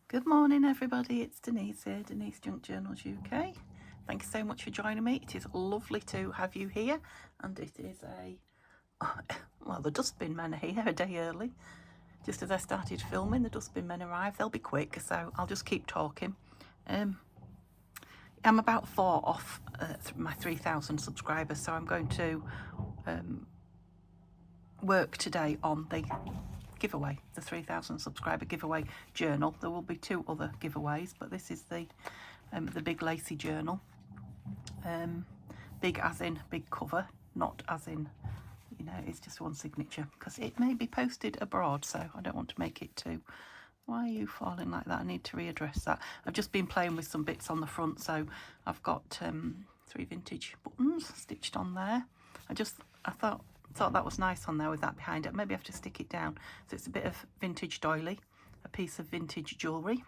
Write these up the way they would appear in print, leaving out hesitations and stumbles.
Good morning everybody, it's Denise here, Denise Junk Journals UK. Thank you so much for joining me. It is lovely to have you here, and it is well, the dustbin men are here a day early. Just as I started filming, the dustbin men arrived. They'll be quick, so I'll just keep talking. I'm about 4 off my 3,000 subscribers, so I'm going to work today on the giveaway, the 3,000 subscriber giveaway journal. There will be 2 other giveaways, but this is the big lacy journal. Big as in big cover, not as in, you know, it's just one signature, because it may be posted abroad, so I don't want to make it too. Why are you falling like that? I need to readdress that. I've just been playing with some bits on the front, so I've got 3 vintage buttons stitched on there. I thought that was nice on there with that behind it. Maybe I have to stick it down. So it's a bit of vintage doily, a piece of vintage jewellery.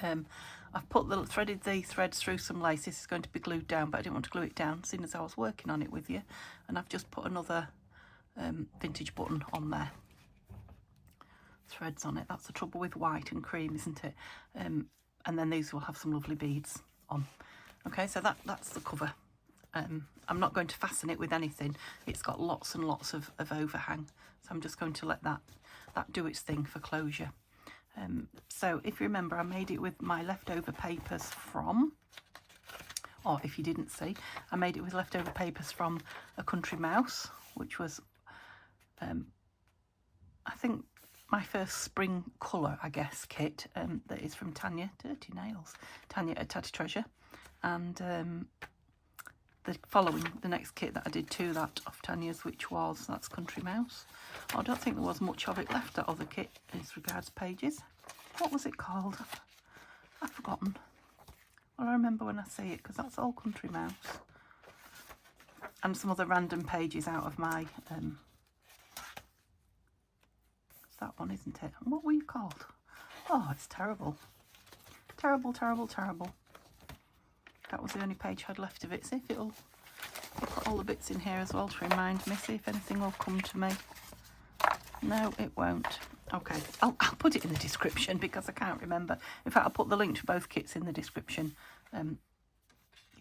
I've threaded the threads through some lace. This is going to be glued down, but I didn't want to glue it down seeing as I was working on it with you. And I've just put another vintage button on there. Threads on it. That's the trouble with white and cream, isn't it? And then these will have some lovely beads on. Okay, so that's the cover. I'm not going to fasten it with anything. It's got lots and lots of overhang, so I'm just going to let that do its thing for closure. So if you remember, I made it with my leftover papers from, or if you didn't see, I made it with leftover papers from a Country Mouse, which was I think my first spring colour, I guess, kit. That is from Tanya, Dirty Nails, Tanya at Tatty Treasure. And the next kit that I did to that of Tanya's, that's Country Mouse. I don't think there was much of it left out of the kit as regards pages. What was it called? I've forgotten. Well, I remember when I see it, because that's all Country Mouse. And some other random pages out of my... it's that one, isn't it? What were you called? Oh, it's terrible. Terrible, terrible, terrible. That was the only page I had left of it. See if I'll put all the bits in here as well to remind me, see if anything will come to me. No, it won't. Okay, I'll put it in the description because I can't remember. In fact, I'll put the link to both kits in the description. You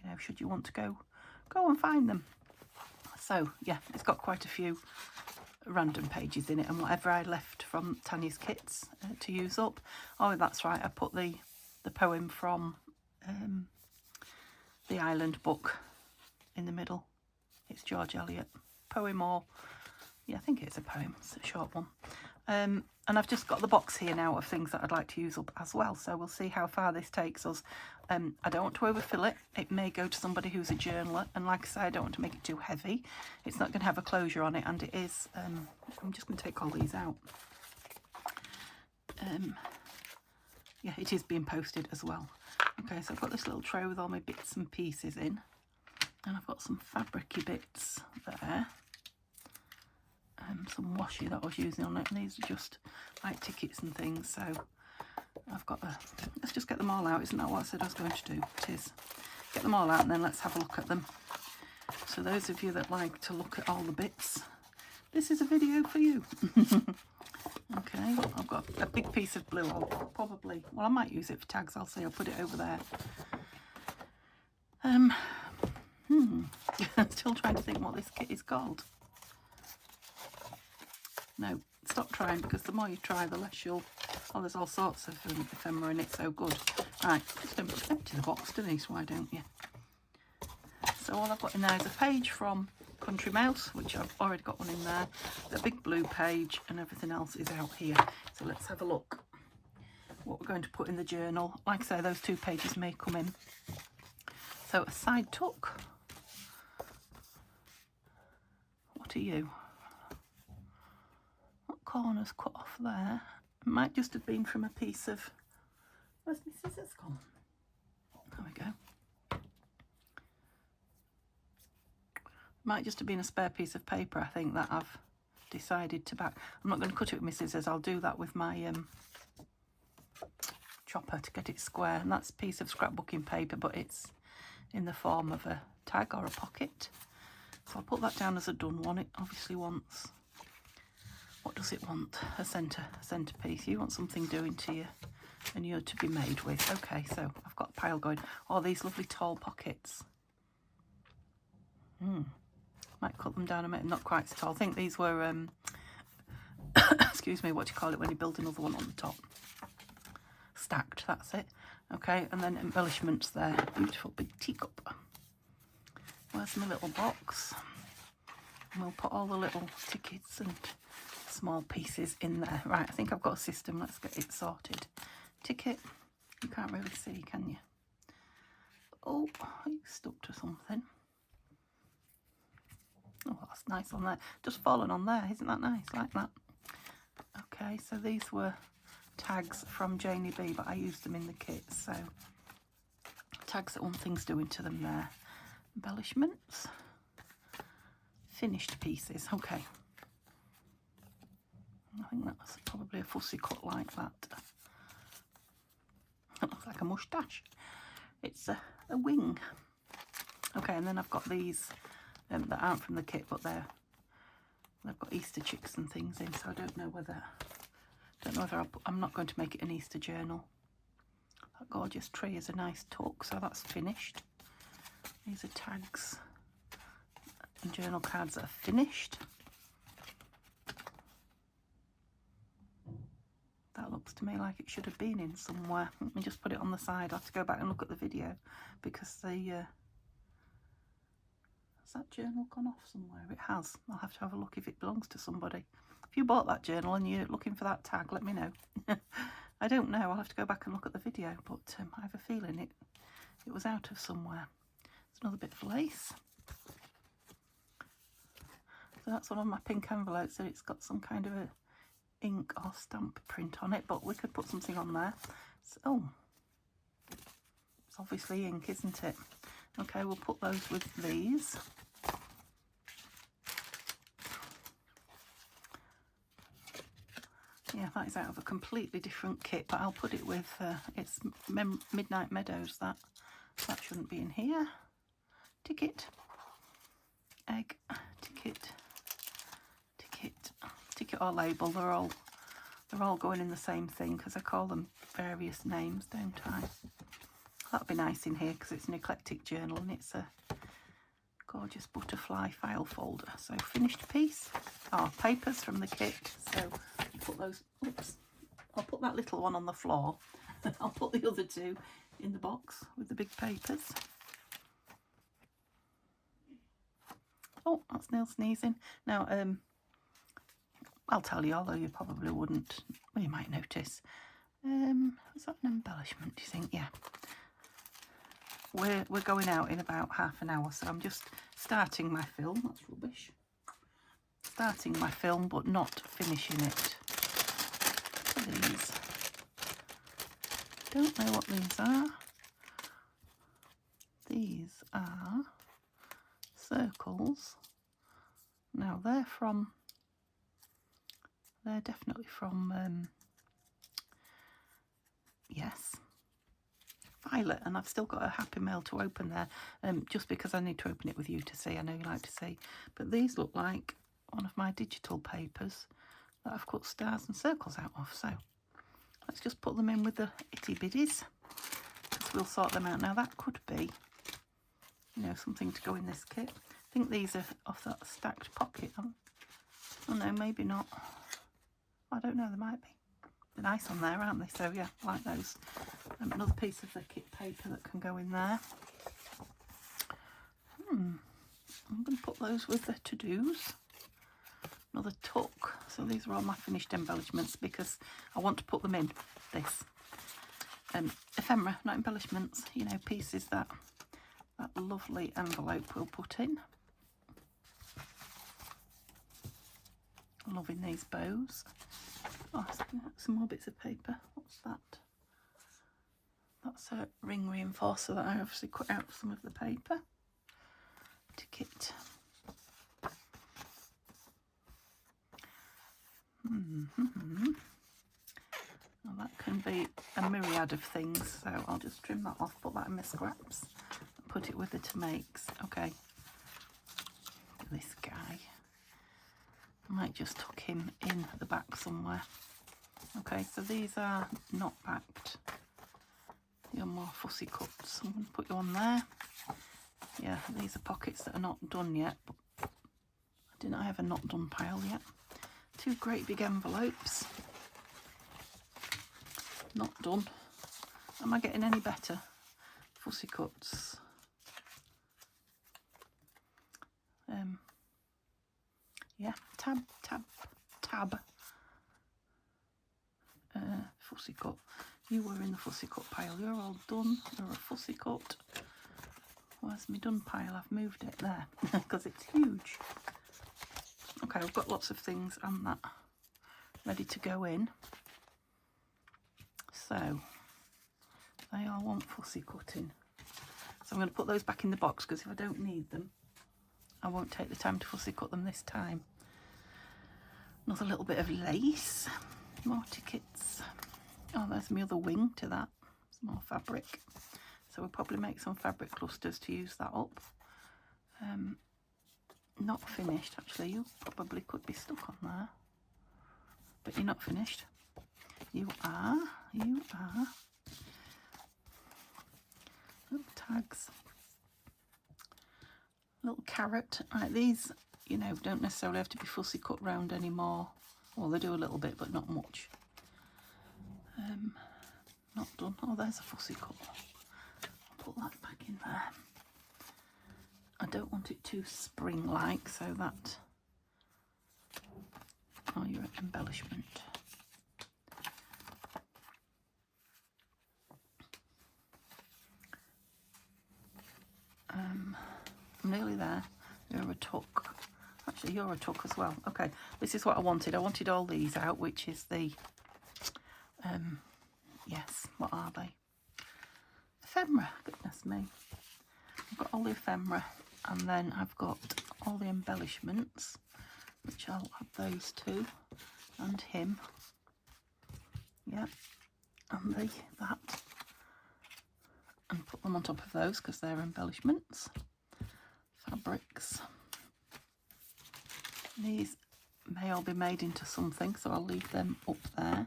know, should you want to go and find them. So yeah, it's got quite a few random pages in it, and whatever I left from Tanya's kits to use up. Oh, that's right, I put the poem from the Island book in the middle. It's George Eliot. Poem, or yeah, I think it's a poem. It's a short one. And I've just got the box here now of things that I'd like to use up as well, so we'll see how far this takes us. I don't want to overfill it. It may go to somebody who's a journaler, and like I say, I don't want to make it too heavy. It's not going to have a closure on it, and it is I'm just going to take all these out. Yeah, it is being posted as well. Okay, so I've got this little tray with all my bits and pieces in, and I've got some fabricy bits there. Some washi that I was using on it, and these are just like tickets and things, so I've got let's just get them all out. Isn't that what I said I was going to do? It is. Get them all out and then let's have a look at them. So those of you that like to look at all the bits, this is a video for you. Okay, I've got a big piece of blue. I'll probably, well, I might use it for tags. I'll put it over there. I'm still trying to think what this kit is called. No, stop trying, because the more you try, the less you'll... Oh, there's all sorts of ephemera in it, so good. Right, just empty the box, Denise, why don't you? So all I've got in there is a page from Country Mouse, which I've already got one in there, a big blue page, and everything else is out here. So let's have a look what we're going to put in the journal. Like I say, those 2 pages may come in. So a side tuck. What are you? Corners cut off there. It might just have been from a piece of... Where's my scissors gone? There we go. Might just have been a spare piece of paper, I think, that I've decided to back. I'm not going to cut it with my scissors. I'll do that with my chopper to get it square. And that's a piece of scrapbooking paper, but it's in the form of a tag or a pocket. So I'll put that down as a done one. It obviously wants... What does it want? A centre piece. You want something doing to and you're to be made with. Okay, so I've got a pile going. Oh, these lovely tall pockets. Might cut them down a bit, not quite so tall. I think these were, excuse me, what do you call it when you build another one on the top? Stacked, that's it. Okay, and then embellishments there. Beautiful big teacup. Where's my little box? And we'll put all the little tickets and small pieces in there. Right, I think I've got a system. Let's get it sorted. Ticket. You can't really see, can you? Oh, you stuck to something. Oh, that's nice on there. Just fallen on there. Isn't that nice? Like that. Okay, so these were tags from Janie B, but I used them in the kit. So tags that one thing's doing to them there. Embellishments. Finished pieces. Okay. I think that's probably a fussy cut like that. It looks like a moustache. It's a wing. Okay, and then I've got these that aren't from the kit, but they've got Easter chicks and things in, so I don't know whether I'm not going to make it an Easter journal. That gorgeous tree is a nice tuck, so that's finished. These are tags and journal cards that are finished. That looks to me like it should have been in somewhere. Let me just put it on the side. I'll have to go back and look at the video because has that journal gone off somewhere? It has. I'll have to have a look if it belongs to somebody. If you bought that journal and you're looking for that tag, let me know. I don't know. I'll have to go back and look at the video, but I have a feeling it was out of somewhere. There's another bit of lace. So that's one of my pink envelopes, so it's got some kind of a ink or stamp print on it, but we could put something on there. So, oh, it's obviously ink, isn't it? Okay, we'll put those with these. Yeah, that is out of a completely different kit, but I'll put it with, it's Midnight Meadows, that shouldn't be in here. Ticket, egg, ticket, ticket or label, they're all going in the same thing because I call them various names, don't I? That'd be nice in here because it's an eclectic journal and it's a gorgeous butterfly file folder. So finished piece. Oh, papers from the kit. So I'll put those, oops, I'll put that little one on the floor. I'll put the other two in the box with the big papers. Oh, that's Neil sneezing. Now, I'll tell you, although you probably wouldn't. Well, you might notice. Is that an embellishment, do you think? Yeah. We're going out in about half an hour, so I'm just starting my film. That's rubbish. Starting my film, but not finishing it. These. Don't know what these are. These are circles. Now they're definitely from yes, Violet, and I've still got a happy mail to open there, just because I need to open it with you to see. I know you like to see, but these look like one of my digital papers that I've cut stars and circles out of. So let's just put them in with the itty bitties, because we'll sort them out. Now that could be, you know, something to go in this kit. I think these are off that stacked pocket. Oh no, maybe not. I don't know, they might be. They're nice on there, aren't they? So yeah, I like those. Another piece of the kit paper that can go in there. I'm going to put those with the to-dos. Another tuck. So these are all my finished embellishments because I want to put them in this. Ephemera, not embellishments, you know, pieces that lovely envelope will put in. Loving these bows. Oh, some more bits of paper. What's that? That's a ring reinforcer that I obviously cut out some of the paper. Ticket. Well, that can be a myriad of things, so I'll just trim that off, put that in my scraps, and put it with the to makes. Okay. This guy. I might just tuck him in the back somewhere. Okay, so these are not backed. You're more fussy cuts. I'm going to put you on there. Yeah, these are pockets that are not done yet, but I didn't have a not done pile yet. 2 great big envelopes. Not done. Am I getting any better? Fussy cuts. Yeah, tab. Fussy cut. You were in the fussy cut pile. You're all done. You're a fussy cut. Where's my done pile? I've moved it there because it's huge. Okay, I've got lots of things and that ready to go in. So they all want fussy cutting. So I'm going to put those back in the box because if I don't need them, I won't take the time to fussy cut them this time. Another little bit of lace. More tickets. Oh, there's my other wing to that. Some more fabric. So we'll probably make some fabric clusters to use that up. Not finished, actually. You probably could be stuck on there. But you're not finished. You are. Little tags. Little carrot. Right, these, you know, don't necessarily have to be fussy cut round anymore. Well, they do a little bit, but not much. Not done. Oh, there's a fussy cut. I'll put that back in there. I don't want it too spring-like, so that... Oh, you're an embellishment. I'm nearly there. You're a tuck. Actually, you're a tuck as well. Okay, this is what I wanted. I wanted all these out, which is the... yes, what are they? Ephemera, goodness me. I've got all the ephemera, and then I've got all the embellishments, which I'll add those to, and him. Yeah, and that. And put them on top of those because they're embellishments. Fabrics. These may all be made into something, so I'll leave them up there.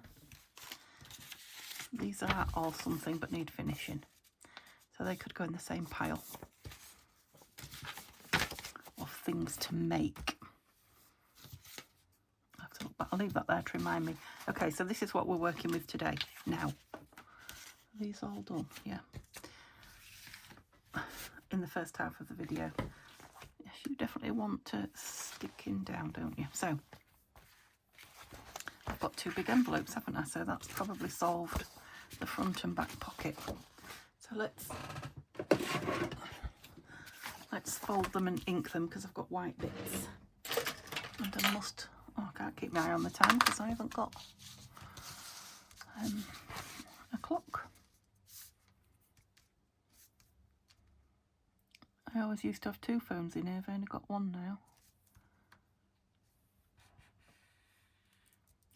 These are all something but need finishing, so they could go in the same pile of things to make. I have to look back. I'll leave that there to remind me. Okay, so this is what we're working with today. Now, are these all done? Yeah. In the first half of the video. Yes, you definitely want to stick in down, don't you? So, I've got 2 big envelopes, haven't I? So that's probably solved the front and back pocket. So let's fold them and ink them because I've got white bits. And I must... Oh, I can't keep my eye on the time because I haven't got a clock. I always used to have 2 phones in here. I've only got 1 now.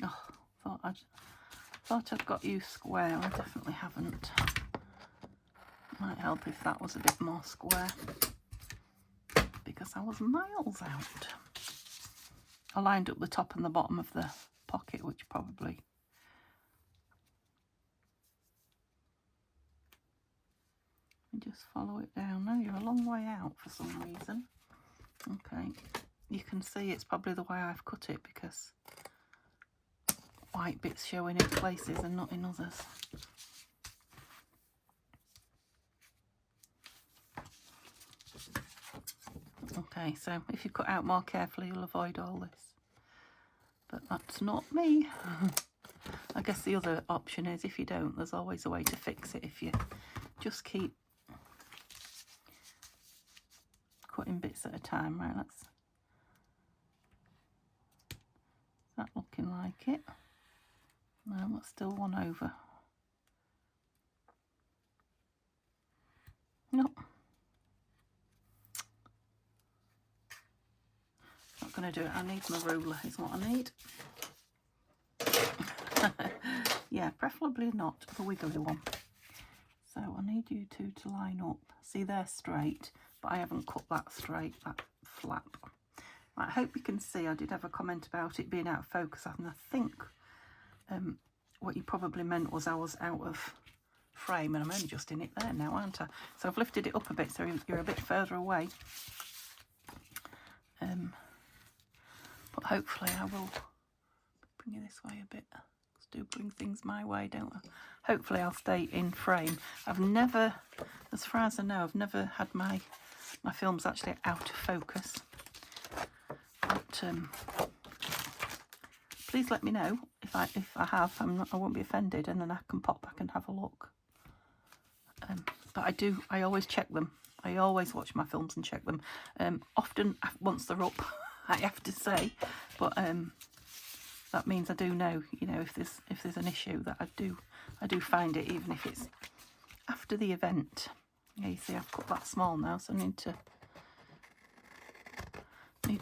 Oh, thought I'd got you square. I definitely haven't. Might help if that was a bit more square, because I was miles out. I lined up the top and the bottom of the pocket, which probably... And just follow it down. No, you're a long way out for some reason. Okay, you can see it's probably the way I've cut it, because white bits showing in places and not in others. Okay, so if you cut out more carefully, you'll avoid all this. But that's not me. I guess the other option is, if you don't, there's always a way to fix it if you just keep cutting bits at a time. Right, is that looking like it? No, that's still one over. Nope. Not going to do it. I need my ruler is what I need. Yeah, preferably not the wiggly one. So I need you two to line up. See, they're straight, but I haven't cut that straight, that flap. Right, I hope you can see I did have a comment about it being out of focus, and I think what you probably meant was I was out of frame, and I'm only just in it there now, aren't I? So I've lifted it up a bit so you're a bit further away. But hopefully I will bring it this way a bit. Do bring things my way, don't I? Hopefully I'll stay in frame. I've never, as far as I know, I've never had my films actually out of focus. But please let me know if I have. I won't be offended, and then I can pop back and have a look. But I always check them. I always watch my films and check them. Often once they're up, I have to say, but that means I do know, you know, if there's an issue, that I do find it, even if it's after the event. Yeah, you see I've cut that small now, so I need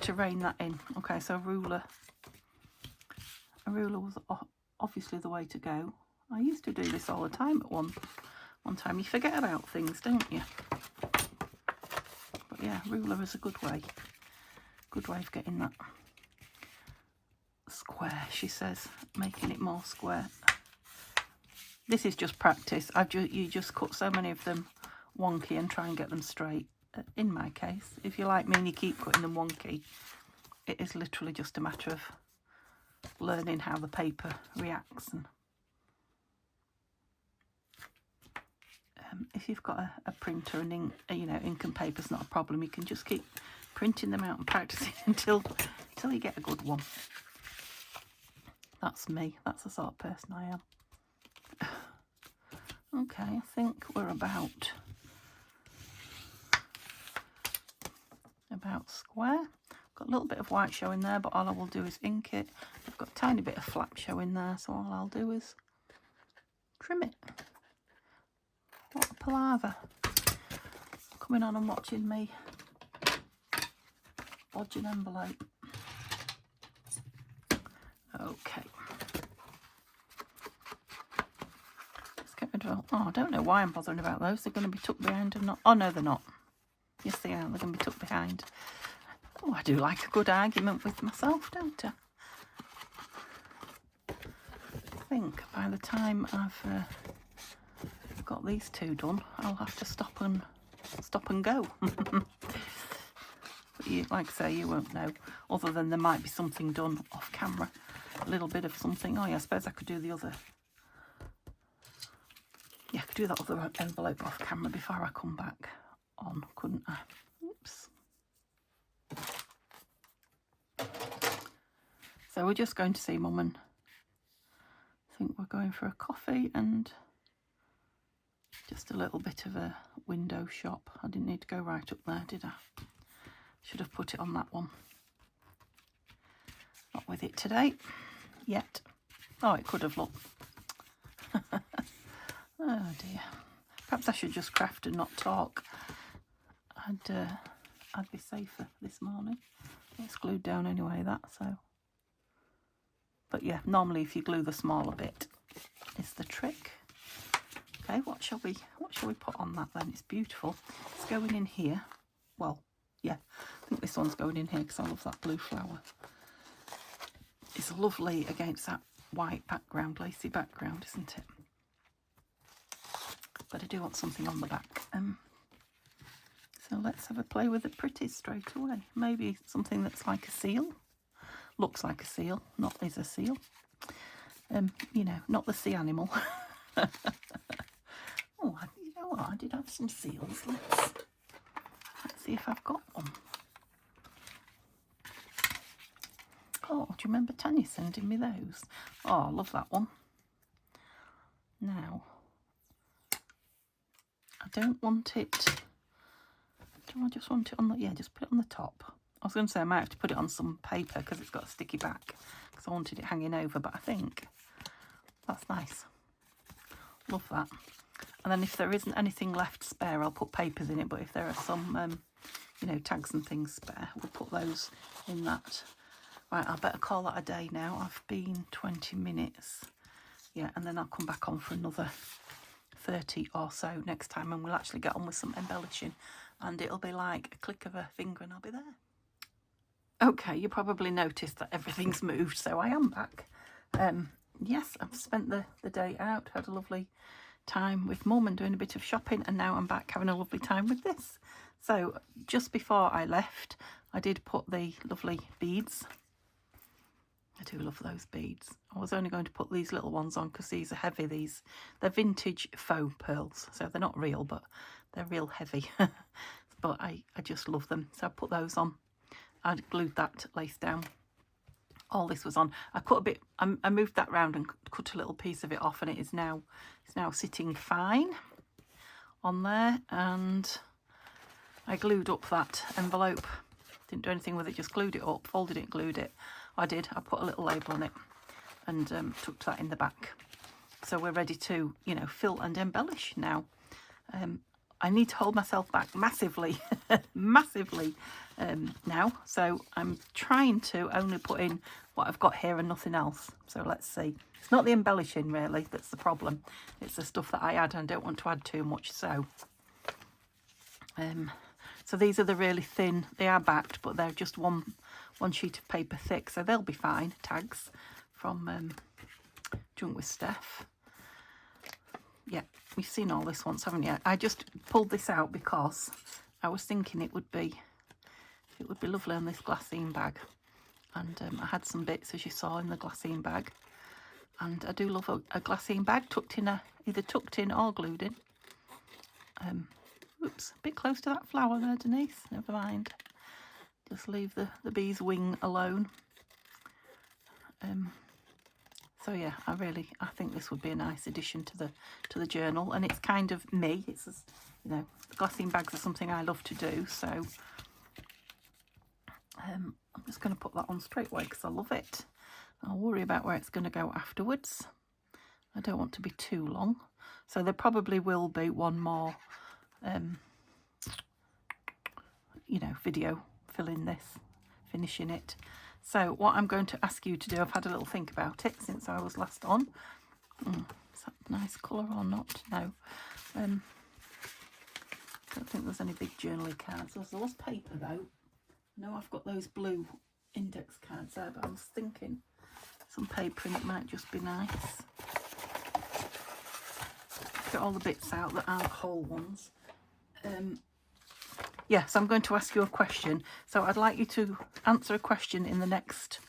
to rein that in. Okay, so a ruler was obviously the way to go. I used to do this all the time at one time. You forget about things, don't you? But yeah, ruler is a good way of getting that square, she says, making it more square. This is just practice. You just cut so many of them wonky and try and get them straight. In my case, if you're like me and you keep cutting them wonky, it is literally just a matter of learning how the paper reacts. And if you've got a printer and ink, you know, ink and paper's not a problem. You can just keep printing them out and practicing until you get a good one. That's me. That's the sort of person I am. Okay, I think we're about square. Got a little bit of white showing there, but all I will do is ink it. I've got a tiny bit of flap showing there, so all I'll do is trim it. What a palaver. Coming on and watching me bodge an envelope. Okay. Let's get rid of... Oh, I don't know why I'm bothering about those. They're going to be tucked behind and not... Oh, no, they're not. Yes, they are. They're going to be tucked behind. Oh, I do like a good argument with myself, don't I? I think by the time I've got these two done, I'll have to stop and go. But you, like I say, you won't know, other than there might be something done off camera, a little bit of something. Oh yeah, I suppose I could do the other. Yeah, I could do that other envelope off camera before I come back on, couldn't I? Oops. So we're just going to see Mum, and I think we're going for a coffee and just a little bit of a window shop. I didn't need to go right up there, did I? Should have put it on that one. Not with it today, yet. Oh, it could have looked. Oh dear. Perhaps I should just craft and not talk. I'd be safer this morning. It's glued down anyway, that, so. But yeah, normally if you glue the smaller bit is the trick. Okay, what shall we put on that then? It's beautiful. It's going in here. Well, yeah, I think this one's going in here because I love that blue flower. It's lovely against that white background, lacy background, isn't it? But I do want something on the back. So let's have a play with the pretties straight away. Maybe something that's like a seal. Looks like a seal, not is a seal. You know, not the sea animal. Oh, you know what? I did have some seals. Let's see if I've got one. Oh, do you remember Tanya sending me those? Oh, I love that one. Now, I don't want it... Do I just want it on the... Yeah, just put it on the top. I was going to say I might have to put it on some paper because it's got a sticky back, because I wanted it hanging over, but I think that's nice. Love that. And then if there isn't anything left spare, I'll put papers in it, but if there are some, you know, tags and things spare, we'll put those in that. Right, I better call that a day now. I've been 20 minutes. Yeah, and then I'll come back on for another 30 or so next time, and we'll actually get on with some embellishing, and it'll be like a click of a finger and I'll be there. Okay, you probably noticed that everything's moved, so I am back. yes, I've spent the day out, had a lovely time with Mum and doing a bit of shopping, and now I'm back having a lovely time with this. So just before I left, I did put the lovely beads. I do love those beads. I was only going to put these little ones on because these are heavy. They're vintage faux pearls, so they're not real, but they're real heavy. But I just love them, so I put those on. I glued that lace down. All this was on. I cut a bit. I moved that round and cut a little piece of it off, and it's now sitting fine on there. And I glued up that envelope. Didn't do anything with it, just glued it up, folded it, glued it. I did. I put a little label on it and tucked that in the back. So we're ready to, you know, fill and embellish now. I need to hold myself back massively, massively now. So I'm trying to only put in what I've got here and nothing else. So let's see. It's not the embellishing really that's the problem. It's the stuff that I add, and I don't want to add too much. So these are the really thin. They are backed, but they're just one sheet of paper thick. So they'll be fine. Tags from Junk with Steph. Yeah, you've seen all this once, haven't you? I just pulled this out because I was thinking it would be lovely on this glassine bag. And I had some bits, as you saw, in the glassine bag. And I do love a glassine bag tucked in, either tucked in or glued in. Oops, a bit close to that flower there, Denise. Never mind. Just leave the bee's wing alone. So yeah, I think this would be a nice addition to the journal, and it's kind of me. It's, you know, glassine bags are something I love to do, so I'm just going to put that on straight away because I love it. I'll worry about where it's going to go afterwards. I don't want to be too long, so there probably will be one more, you know, video filling this, finishing it. So what I'm going to ask you to do, I've had a little think about it since I was last on. Is that a nice colour or not? No. Don't think there's any big journaling cards. There was paper though. No, I've got those blue index cards there, but I was thinking some paper in it might just be nice. Get all the bits out that aren't whole ones. Yes, I'm going to ask you a question. So I'd like you to answer a question in the next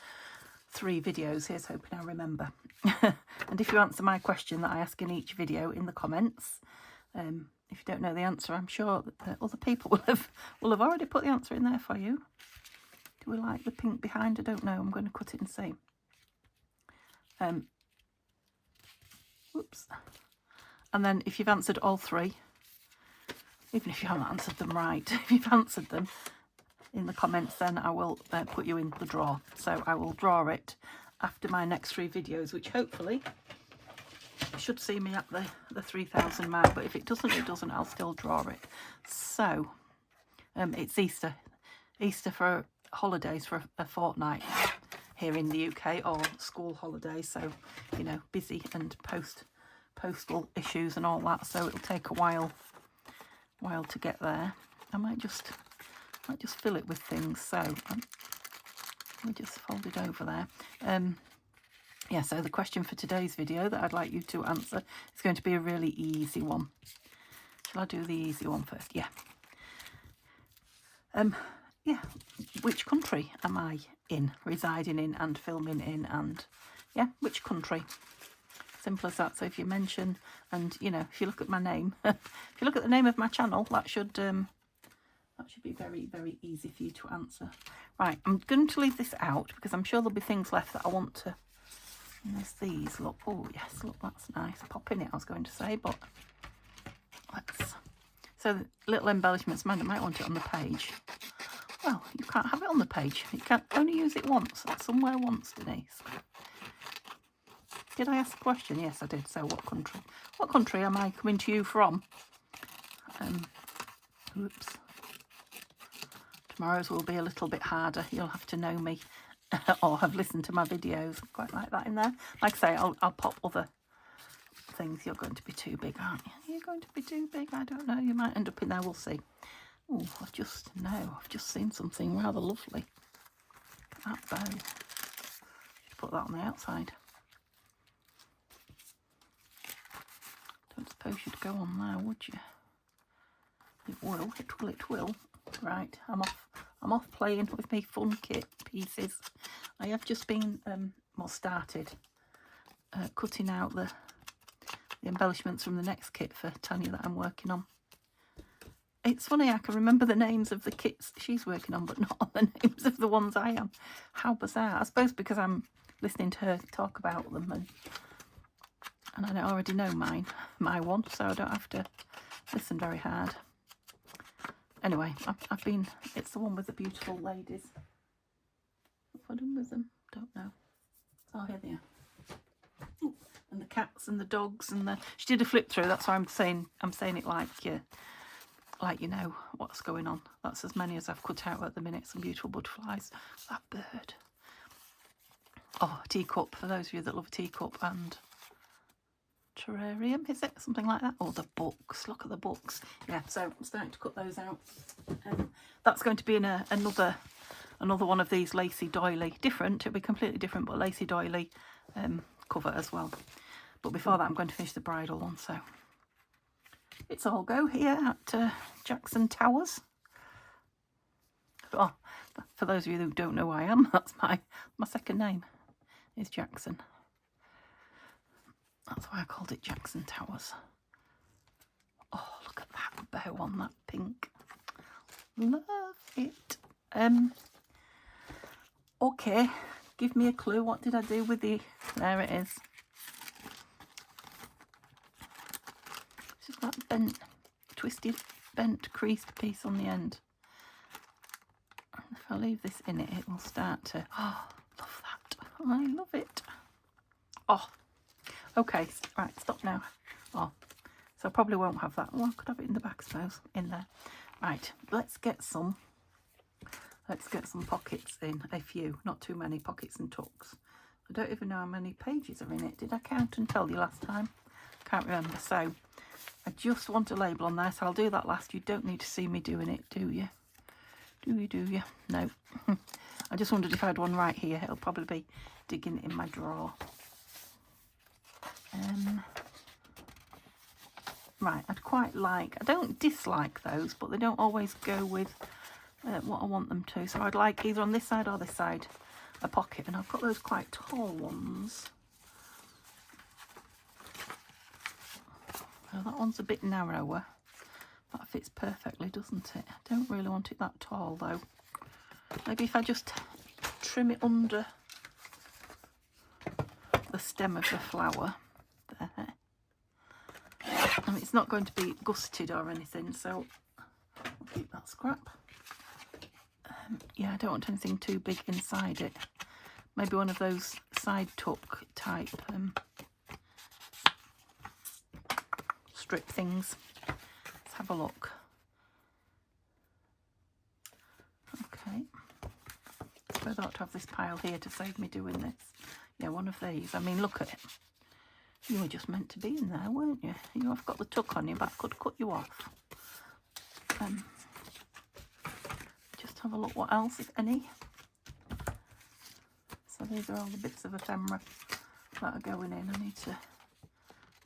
3 videos. Here's hoping I remember. And if you answer my question that I ask in each video in the comments, if you don't know the answer, I'm sure that other people will have already put the answer in there for you. Do we like the pink behind? I don't know. I'm going to cut it and see. Whoops. And then if you've answered all 3, even if you haven't answered them right, if you've answered them in the comments, then I will put you in the draw. So I will draw it after my next 3 videos, which hopefully should see me at the 3,000 mark. But if it doesn't, it doesn't. I'll still draw it. So it's Easter. Easter for holidays for a fortnight here in the UK, or school holidays. So, you know, busy and postal issues and all that. So it'll take a while to get there. I might just fill it with things. So let me just fold it over there. Yeah, so the question for today's video that I'd like you to answer is going to be a really easy one. Shall I do the easy one first? Yeah. Yeah, which country am I residing in and filming in, and yeah, which country? Simple as that. So if you mention, and you know, if you look at my name, if you look at the name of my channel, that should be very, very easy for you to answer. Right, I'm going to leave this out because I'm sure there'll be things left that I want to. And there's these. Look, oh yes, look, that's nice. Pop in it, I was going to say, but let's. So little embellishments. Man, I might want it on the page. Well, you can't have it on the page. You can only use it once. Somewhere once, Denise. Did I ask a question? Yes, I did. So what country? What country am I coming to you from? Oops. Tomorrow's will be a little bit harder. You'll have to know me or have listened to my videos. Quite like that in there. Like I say, I'll pop other things. You're going to be too big, aren't you? You're going to be too big. I don't know. You might end up in there. We'll see. Oh, I've just seen something rather lovely. That bow. Put that on the outside. suppose you'd go on there, would you? It will. Right, I'm off playing with my fun kit pieces. I have just been, started cutting out the embellishments from the next kit for Tanya that I'm working on. It's funny, I can remember the names of the kits she's working on, but not the names of the ones I am. How bizarre. I suppose because I'm listening to her talk about them, and I already know my one, so I don't have to listen very hard. Anyway, I've been, it's the one with the beautiful ladies. What have I done with them? Don't know. Oh, here they are. Ooh, and the cats and the dogs and she did a flip through, that's why I'm saying it like you know what's going on. That's as many as I've cut out at the minute. Some beautiful butterflies. That bird. Oh, a teacup, for those of you that love a teacup, and terrarium, is it? Something like that. Oh, the books. Look at the books. Yeah, so I'm starting to cut those out. That's going to be in another one of these lacy doily. Different, it'll be completely different, but lacy doily cover as well. But before that, I'm going to finish the bridal one, so it's all go here at Jackson Towers. Oh, for those of you who don't know who I am, that's my second name is Jackson. That's why I called it Jackson Towers. Oh, look at that bow on that pink. Love it. Okay, give me a clue. What did I do with the... There it is. It's just that bent, twisted, bent, creased piece on the end. If I leave this in it, it will start to... Oh, love that. I love it. Oh, okay. Right, stop now. Oh, so I probably won't have that. Well, I could have it in the back, I suppose, in there. Right, let's get some pockets in. A few, not too many pockets and tucks. I don't even know how many pages are in it. Did I count and tell you last time? Can't remember. So I just want a label on there, so I'll do that last. You don't need to see me doing it, do you? Do you? No. I just wondered if I had one right here. It'll probably be digging in my drawer. Right, I'd quite like... I don't dislike those, but they don't always go with what I want them to. So I'd like either on this side or this side a pocket. And I've got those quite tall ones. Oh, that one's a bit narrower. That fits perfectly, doesn't it? I don't really want it that tall, though. Maybe if I just trim it under the stem of the flower. There. And it's not going to be gusted or anything, so I'll keep that scrap. Yeah, I don't want anything too big inside it. Maybe one of those side tuck type strip things. Let's have a look. Okay. So I ought to have this pile here to save me doing this. Yeah, one of these. I mean, look at it. You were just meant to be in there, weren't you? You have got the tuck on you, but I could cut you off. Just have a look what else, if any. So these are all the bits of ephemera that are going in. I need to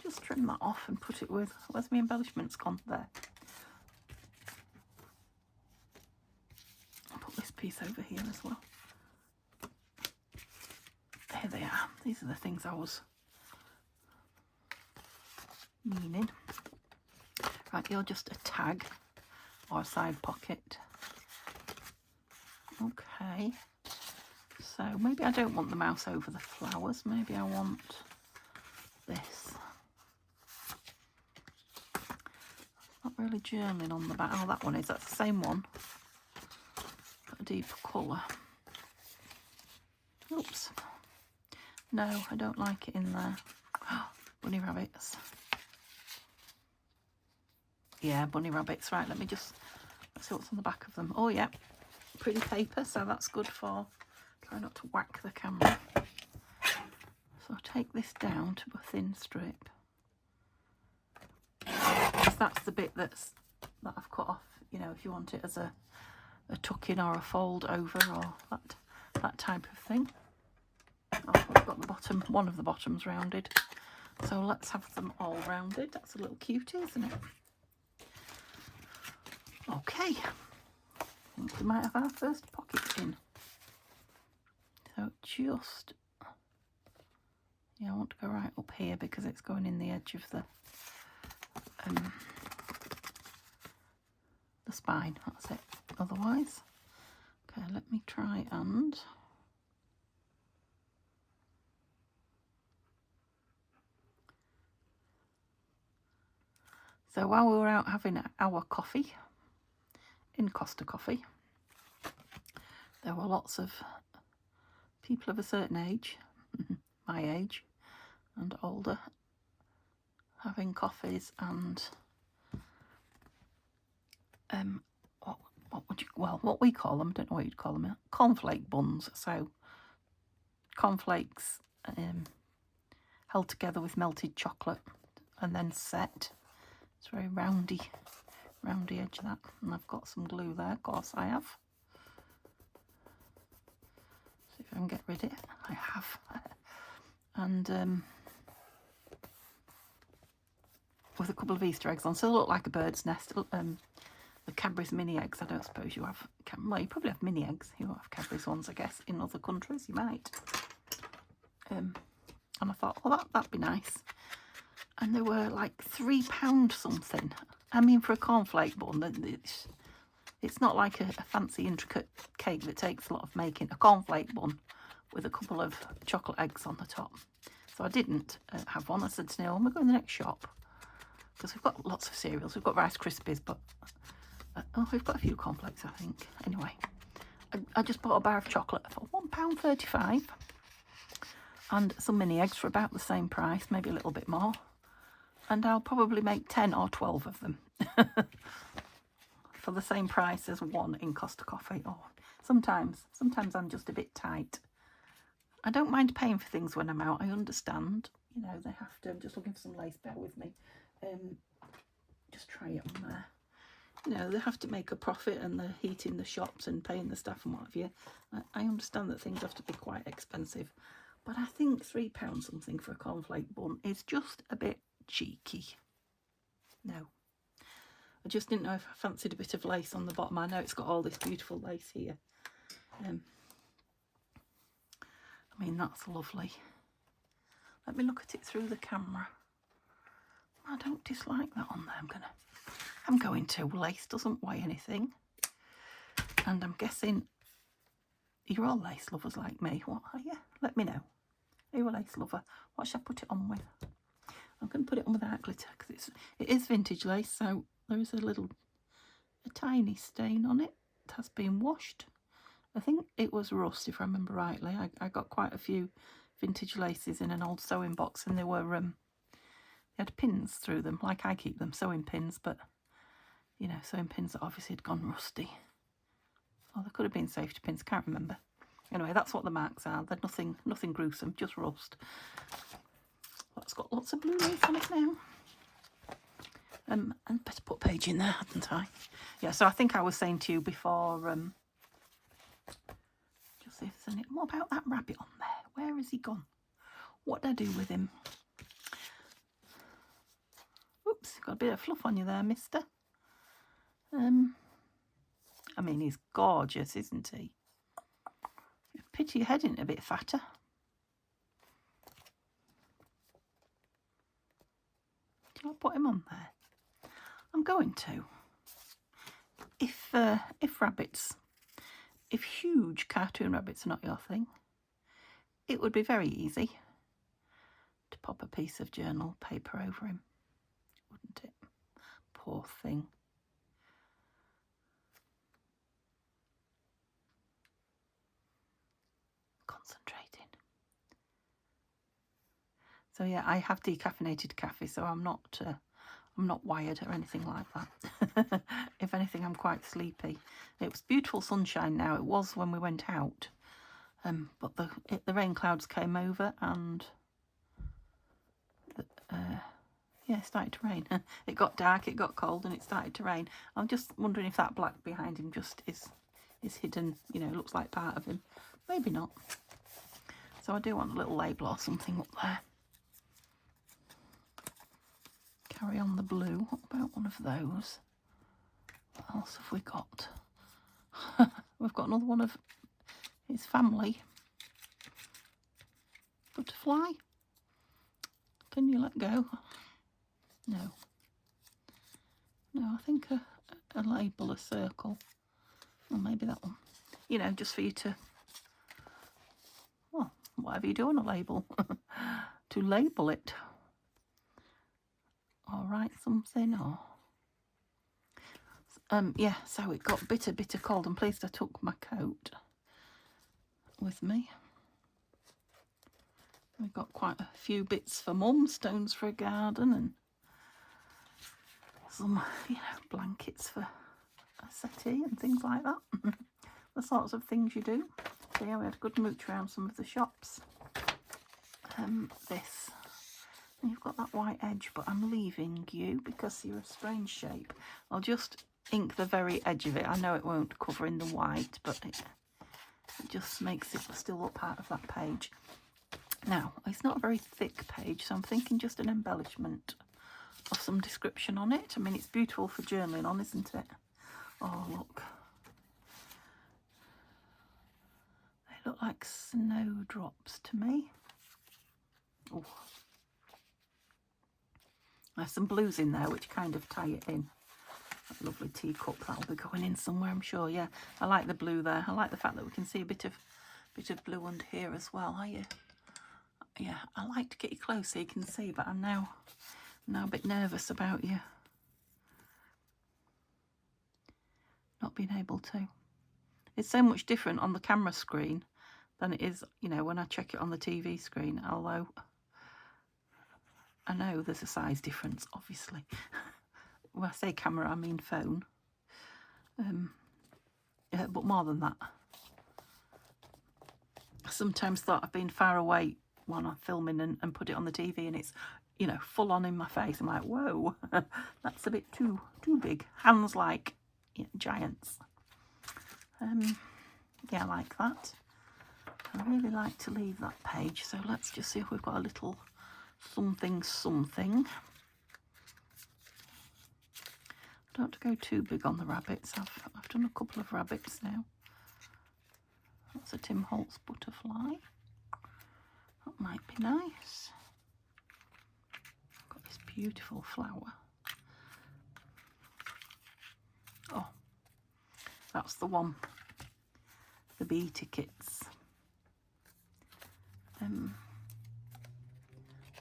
just trim that off and put it with... Where's my embellishments gone? There. I'll put this piece over here as well. Here they are. These are the things I was meaning. Right, you're just a tag or a side pocket. Okay, so maybe I don't want the mouse over the flowers. Maybe I want this. Not really journaling on the back. Oh, that one is. That's the same one, but a deeper colour. Oops. No, I don't like it in there. Oh, bunny rabbits. Yeah, bunny rabbits. Right, let's see what's on the back of them. Oh, yeah, pretty paper, so that's good for... Try not to whack the camera. So I'll take this down to a thin strip. That's the bit that I've cut off, you know, if you want it as a tuck-in or a fold over or that type of thing. Oh, I've got the bottom, one of the bottoms rounded. So let's have them all rounded. That's a little cutie, isn't it? Okay, I think we might have our first pocket in. So just, yeah, I want to go right up here because it's going in the edge of the spine. That's it. Otherwise, okay, let me try and so while we were out having our coffee in Costa Coffee, there were lots of people of a certain age, my age and older, having coffees and what we call them, I don't know what you'd call them, cornflake buns. So cornflakes held together with melted chocolate and then set. It's very roundy edge of that. And I've got some glue there, of course I have. See if I can get rid of it. I have. And with a couple of Easter eggs on, so they look like a bird's nest. The Cadbury's mini eggs. I don't suppose you have. Well, you probably have mini eggs. You won't have Cadbury's ones, I guess. In other countries, you might. And I thought, well, that'd be nice. And they were like £3 something. I mean, for a cornflake bun, it's not like a fancy intricate cake that takes a lot of making. A cornflake bun with a couple of chocolate eggs on the top. So I didn't have one. I said to Neil, we'll go in the next shop. Because we've got lots of cereals. We've got Rice Krispies, but we've got a few cornflakes, I think. Anyway, I just bought a bar of chocolate for £1.35 and some mini eggs for about the same price, maybe a little bit more. And I'll probably make 10 or 12 of them for the same price as one in Costa Coffee. Oh, sometimes I'm just a bit tight. I don't mind paying for things when I'm out. I understand, you know, they have to. I'm just looking for some lace. Bear with me. Just try it on there. You know, they have to make a profit and they're heating the shops and paying the staff and what have you. I understand that things have to be quite expensive, but I think £3 something for a cornflake bun is just a bit cheeky. No. I just didn't know if I fancied a bit of lace on the bottom. I know it's got all this beautiful lace here. I mean, that's lovely. Let me look at it through the camera. I don't dislike that on there. I'm going to. Lace doesn't weigh anything. And I'm guessing you're all lace lovers like me. What are you? Let me know. Are you a lace lover? What should I put it on with? I'm going to put it on without glitter because it is vintage lace, so there is a tiny stain on it. It has been washed. I think it was rust, if I remember rightly. I got quite a few vintage laces in an old sewing box, and they were they had pins through them, like I keep them, sewing pins, but you know, sewing pins that obviously had gone rusty. Or there could have been safety pins, can't remember. Anyway, that's what the marks are. They're nothing gruesome, just rust. Well, it's got lots of blue lace on it now. And better put Paige in there, hadn't I? Yeah, so I think I was saying to you before, just see if there's any. What about that rabbit on there? Where has he gone? What did I do with him? Oops, got a bit of fluff on you there, mister. I mean, he's gorgeous, isn't he? Pity your head isn't a bit fatter. Do I put him on there? I'm going to. If huge cartoon rabbits are not your thing, it would be very easy to pop a piece of journal paper over him, wouldn't it? Poor thing. Concentrating. So yeah, I have decaffeinated coffee, so I'm not wired or anything like that. If anything, I'm quite sleepy. It was beautiful sunshine now. It was when we went out, but the rain clouds came over and yeah, it started to rain. It got dark, it got cold, and it started to rain. I'm just wondering if that black behind him just is hidden, you know, looks like part of him. Maybe not. So I do want a little label or something up there. carry on the blue. What about one of those? What else have we got? We've got another one of his family. Butterfly. Can you let go? No. No, I think a label, a circle. Or maybe that one. You know, just for you to, well, whatever you do on a label, to label it. Or write something, or... yeah, so it got bitter cold. I'm pleased I took my coat with me. We've got quite a few bits for Mum, stones for a garden, and some, you know, blankets for a settee and things like that. The sorts of things you do. So yeah, we had a good mooch around some of the shops. This. And you've got that white edge, but I'm leaving you because you're a strange shape. I'll just ink the very edge of it. I know it won't cover in the white, but it just makes it still look part of that page. Now, it's not a very thick page, so I'm thinking just an embellishment of some description on it. I mean, it's beautiful for journaling on, isn't it? Oh, look. They look like snowdrops to me. Oh. There's some blues in there which kind of tie it in. That lovely teacup, that'll be going in somewhere, I'm sure. Yeah, I like the blue there. I like the fact that we can see a bit of blue under here as well. Are you? Yeah, I like to get you close so you can see, but I'm now a bit nervous about you not being able to. It's so much different on the camera screen than it is, you know, when I check it on the TV screen, although I know there's a size difference, obviously. When I say camera, I mean phone. Yeah, but more than that. I sometimes thought I've been far away when I'm filming and put it on the TV and it's, you know, full on in my face. I'm like, whoa, that's a bit too big. Hands like, yeah, giants. Yeah, I like that. I really like to leave that page. So let's just see if we've got a little something. I don't have to go too big on the rabbits. I've done a couple of rabbits now. That's a Tim Holtz butterfly. That might be nice. Got this beautiful flower. Oh, that's the one. The bee tickets.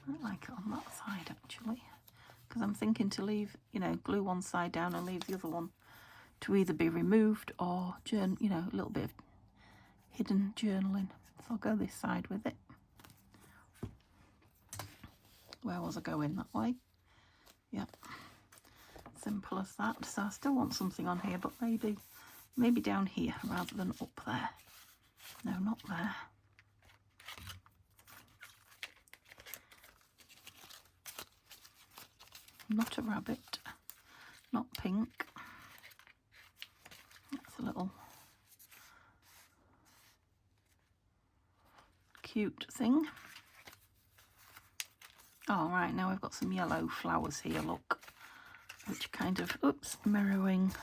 I like it on that side actually, because I'm thinking to leave, you know, glue one side down and leave the other one to either be removed or, you know, a little bit of hidden journaling. So I'll go this side with it. Where was I going? That way? Yep. Simple as that. So I still want something on here, but maybe down here rather than up there. No, not there. Not a rabbit. Not pink. That's a little cute thing. Oh, right, now we've got some yellow flowers here, look. Which kind of, oops, mirroring.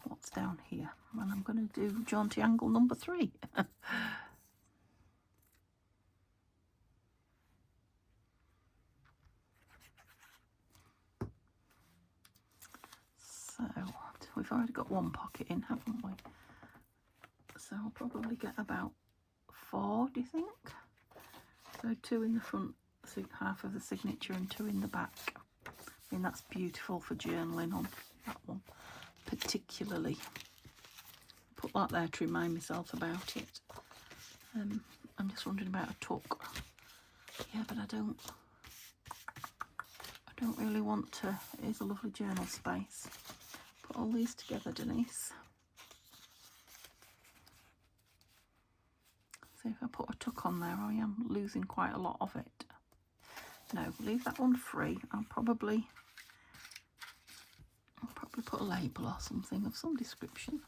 What's down here? And I'm going to do jaunty angle number 3. So, we've already got one pocket in, haven't we? So I'll probably get about 4, do you think? So 2 in the front, half of the signature, and 2 in the back. I mean, that's beautiful for journaling on that one, particularly. Put that there to remind myself about it. I'm just wondering about a tuck. Yeah, but I don't really want to. It is a lovely journal space. Put all these together, Denise. See if I put a tuck on there, I am losing quite a lot of it. No, leave that one free. I'll probably put a label or something of some description.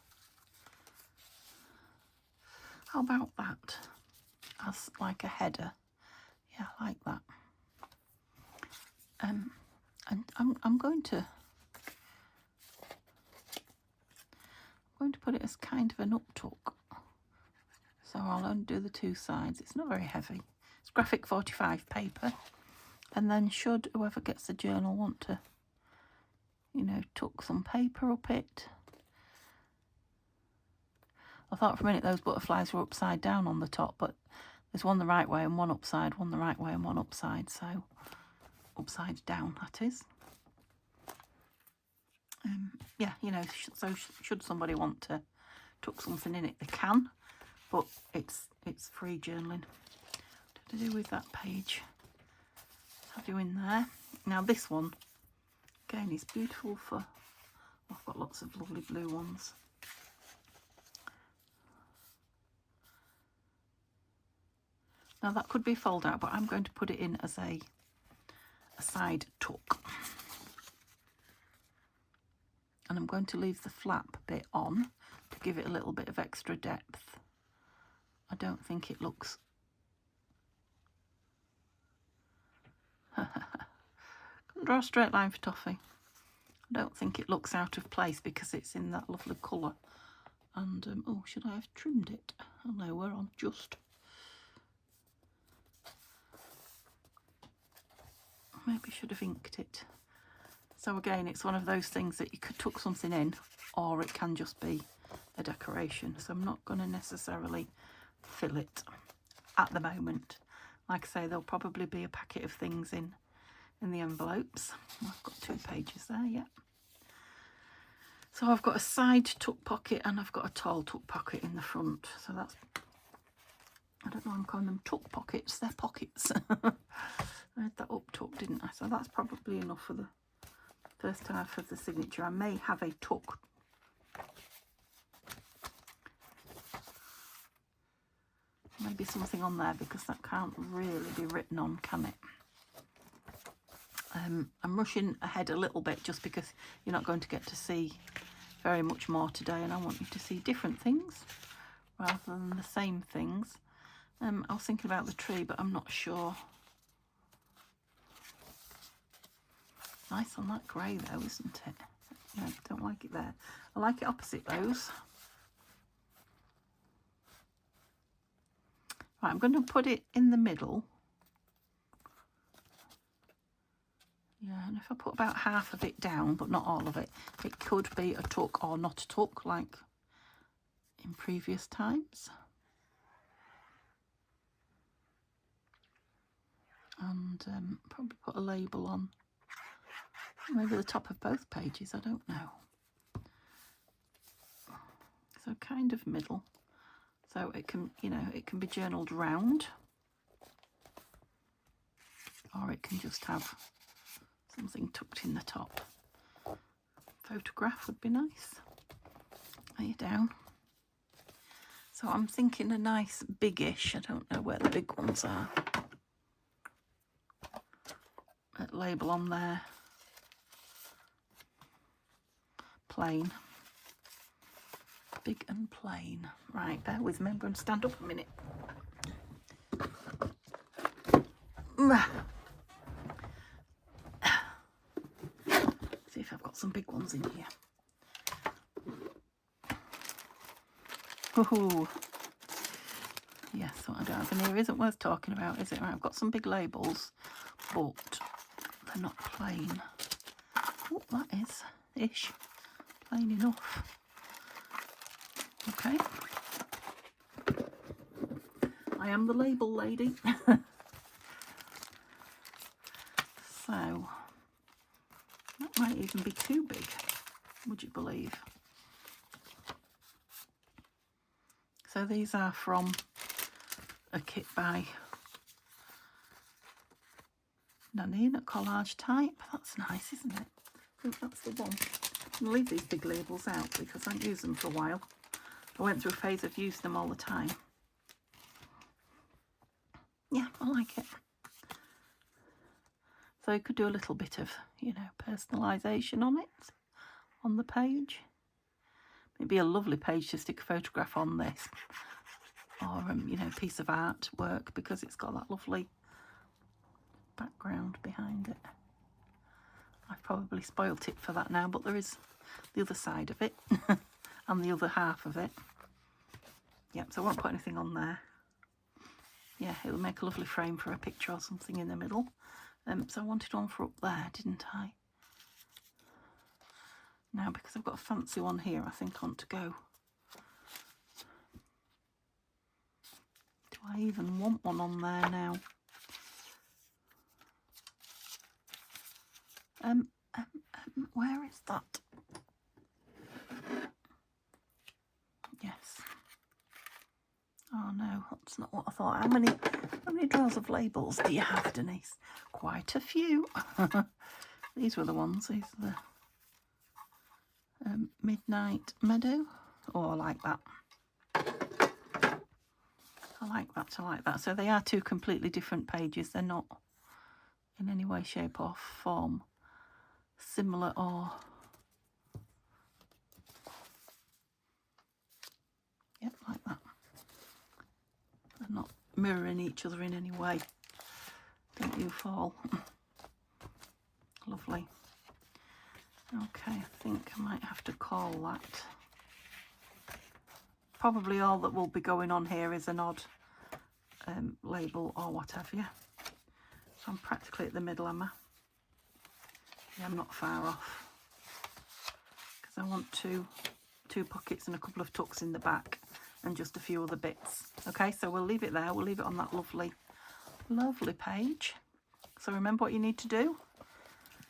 How about that as like a header? Yeah, I like that. And I'm going to put it as kind of an up-tuck. So I'll only do the two sides. It's not very heavy. It's graphic 45 paper. And then should whoever gets the journal want to, you know, tuck some paper up it. I thought for a minute those butterflies were upside down on the top, but there's one the right way and one upside, one the right way and one upside. So upside down, that is. Yeah, you know, so should somebody want to tuck something in it, they can, but it's free journaling. What did I do with that page? Have you in there? Now this one, again, is beautiful for, I've got lots of lovely blue ones. Now that could be fold out, but I'm going to put it in as a side tuck. And I'm going to leave the flap bit on to give it a little bit of extra depth. I don't think it looks... Couldn't draw a straight line for toffee. I don't think it looks out of place because it's in that lovely colour. And, oh, should I have trimmed it? Oh no, we're on just. Maybe should have inked it. So again, it's one of those things that you could tuck something in, or it can just be a decoration. So I'm not going to necessarily fill it at the moment. Like I say, there'll probably be a packet of things in the envelopes. I've got 2 pages there, yeah. So I've got a side tuck pocket and I've got a tall tuck pocket in the front. So that's, I don't know, I'm calling them tuck pockets. They're pockets. I had that up tuck, didn't I? So that's probably enough for the first half of the signature. I may have a tuck. Maybe something on there because that can't really be written on, can it? I'm rushing ahead a little bit just because you're not going to get to see very much more today, and I want you to see different things rather than the same things. I was thinking about the tree, but I'm not sure. Nice on that grey though, isn't it? Yeah, I don't like it there. I like it opposite those. Right, I'm going to put it in the middle. Yeah, and if I put about half of it down, but not all of it, it could be a tuck or not a tuck like in previous times. And probably put a label on maybe the top of both pages, I don't know. So kind of middle. So it can, you know, it can be journaled round, or it can just have something tucked in the top. Photograph would be nice. Lay it down. So I'm thinking a nice biggish, I don't know where the big ones are. A label on there. Plain. Big and plain. Right, bear with me, I'm going to stand up a minute. See if I've got some big ones in here. Ooh. Yes, what I don't have in here isn't worth talking about, is it? Right, I've got some big labels, but they're not plain. Oh, that is ish. Plain enough. Okay. I am the label lady. So, that might even be too big, would you believe? So these are from a kit by Nanine, collage type. That's nice, isn't it? I think that's the one. I'm going to leave these big labels out because I haven't used them for a while. I went through a phase of using them all the time. Yeah, I like it. So you could do a little bit of, you know, personalisation on it, on the page. It'd be a lovely page to stick a photograph on this, or you know, piece of artwork, because it's got that lovely background behind it. I've probably spoilt it for that now, but there is the other side of it and the other half of it. Yep, so I won't put anything on there. Yeah, it'll make a lovely frame for a picture or something in the middle. So I wanted one for up there, didn't I? Now, because I've got a fancy one here, I think I want to go. Do I even want one on there now? Where is that? Yes. Oh no, that's not what I thought. How many drawers of labels do you have, Denise? Quite a few. These were the ones. These are the Midnight Meadow. Oh, I like that. I like that. I like that. So they are two completely different pages. They're not in any way, shape or form similar or... Yep, like that. They're not mirroring each other in any way. Don't you fall. Lovely. Okay, I think I might have to call that. Probably all that will be going on here is an odd label or what have you. So I'm practically at the middle, am I? Yeah, I'm not far off. Because I want two pockets and a couple of tucks in the back and just a few other bits. Okay, so we'll leave it there. We'll leave it on that lovely, lovely page. So remember what you need to do.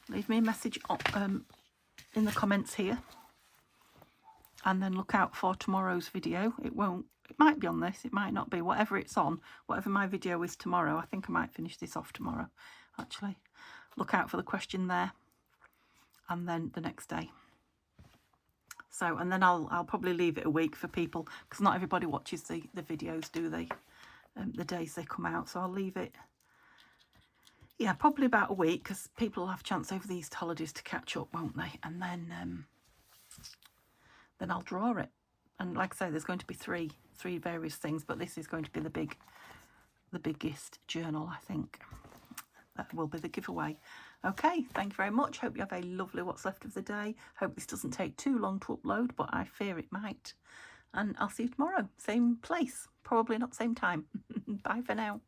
Leave me a message in the comments here. And then look out for tomorrow's video. It might be on this, it might not be. Whatever it's on, whatever my video is tomorrow, I think I might finish this off tomorrow, actually. Look out for the question there. And then the next day. So, and then I'll probably leave it a week for people, because not everybody watches the videos, do they? The days they come out. So I'll leave it, yeah, probably about a week, because people will have a chance over the Easter holidays to catch up, won't they? And then I'll draw it. And like I say, there's going to be three various things, but this is going to be the biggest journal, I think. That will be the giveaway. Okay, thank you very much. Hope you have a lovely what's left of the day. Hope this doesn't take too long to upload, but I fear it might. And I'll see you tomorrow. Same place, probably not same time. Bye for now.